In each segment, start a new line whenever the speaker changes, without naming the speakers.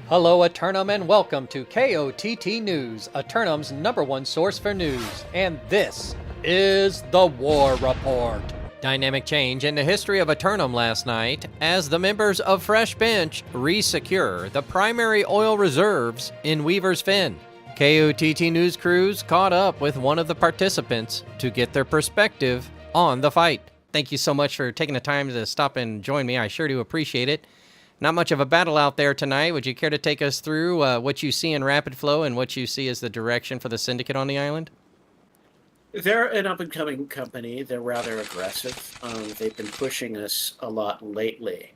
Hello, Aeternum, and welcome to KOTT News, Aeternum's #1 source for news. And this is the War Report. Dynamic change in the history of Aeternum last night as the members of Fresh Bench re-secure the primary oil reserves in Weaver's Fen. KOTT News crews caught up with one of the participants to get their perspective on the fight. Thank you so much for taking the time to stop and join me. I sure do appreciate it. Not much of a battle out there tonight. Would you care to take us through what you see in Rapid Flow and what you see as the direction for the Syndicate on the island?
They're an up-and-coming company. They're rather aggressive. They've been pushing us a lot lately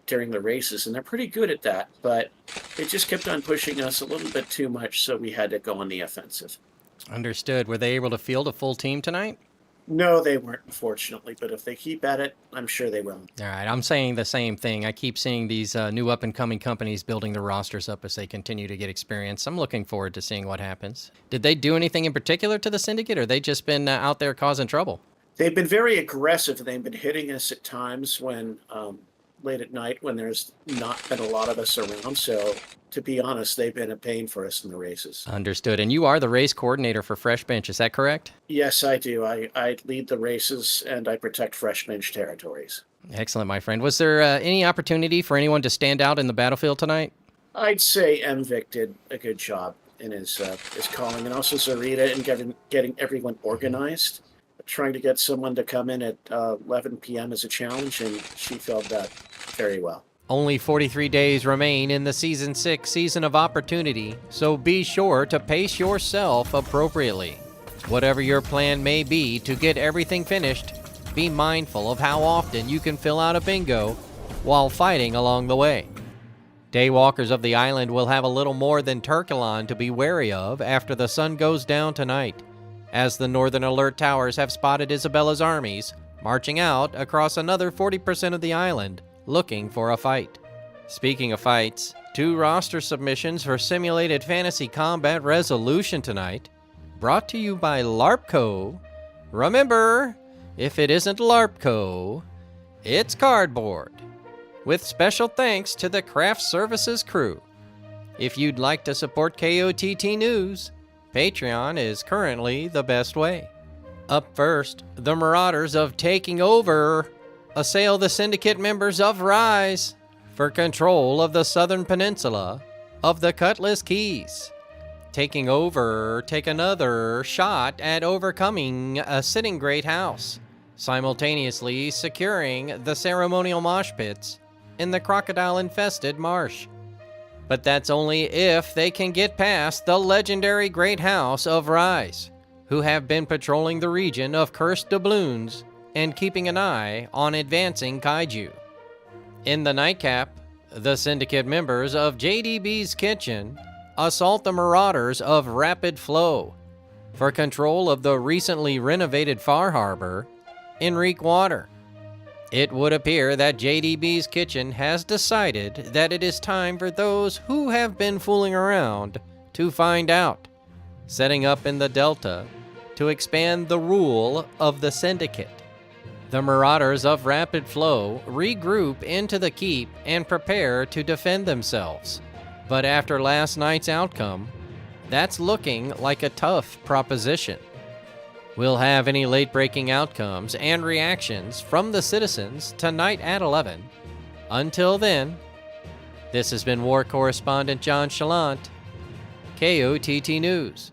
during the races, and they're pretty good at that, but they just kept on pushing us a little bit too much, so we had to go on the offensive.
Understood. Were they able to field a full team tonight?
No, they weren't, unfortunately, but if they keep at it, I'm sure they will.
All right, I'm saying the same thing. I keep seeing these new up-and-coming companies building the rosters up as they continue to get experience. I'm looking forward to seeing what happens. Did they do anything in particular to the Syndicate, or they just been out there causing trouble?
They've been very aggressive. They've been hitting us at times when late at night when there's not been a lot of us around. So, to be honest, they've been a pain for us in the races.
Understood. And you are the race coordinator for Fresh Bench, is that correct?
Yes, I do. I lead the races and I protect Fresh Bench territories.
Excellent, my friend. Was there any opportunity for anyone to stand out in the battlefield tonight?
I'd say MVic did a good job in his calling, and also Zarita in getting everyone organized. Trying to get someone to come in at 11 p.m. as a challenge, and she filled that very well.
Only 43 days remain in the Season 6 Season of Opportunity, so be sure to pace yourself appropriately. Whatever your plan may be to get everything finished, be mindful of how often you can fill out a bingo while fighting along the way. Daywalkers of the island will have a little more than Turkulon to be wary of after the sun goes down tonight, as the Northern Alert Towers have spotted Isabella's armies marching out across another 40% of the island, looking for a fight. Speaking of fights, 2 roster submissions for Simulated Fantasy Combat Resolution tonight, brought to you by LARPco. Remember, if it isn't LARPco, it's cardboard. With special thanks to the Craft Services crew. If you'd like to support KOTT News, Patreon is currently the best way. Up first, the Marauders of Taking Over assail the Syndicate members of Rise for control of the southern peninsula of the Cutlass Keys. Taking Over take another shot at overcoming a sitting great house, simultaneously securing the ceremonial mosh pits in the crocodile-infested marsh. But that's only if they can get past the legendary Great House of Rise, who have been patrolling the region of cursed doubloons and keeping an eye on advancing kaiju. In the nightcap, the Syndicate members of JDB's Kitchen assault the Marauders of Rapid Flow for control of the recently renovated Far Harbor in Reek Water. It would appear that JDB's Kitchen has decided that it is time for those who have been fooling around to find out, setting up in the Delta to expand the rule of the Syndicate. The Marauders of Rapid Flow regroup into the keep and prepare to defend themselves. But after last night's outcome, that's looking like a tough proposition. We'll have any late-breaking outcomes and reactions from the citizens tonight at 11. Until then, this has been War Correspondent JChalant, KOTT News.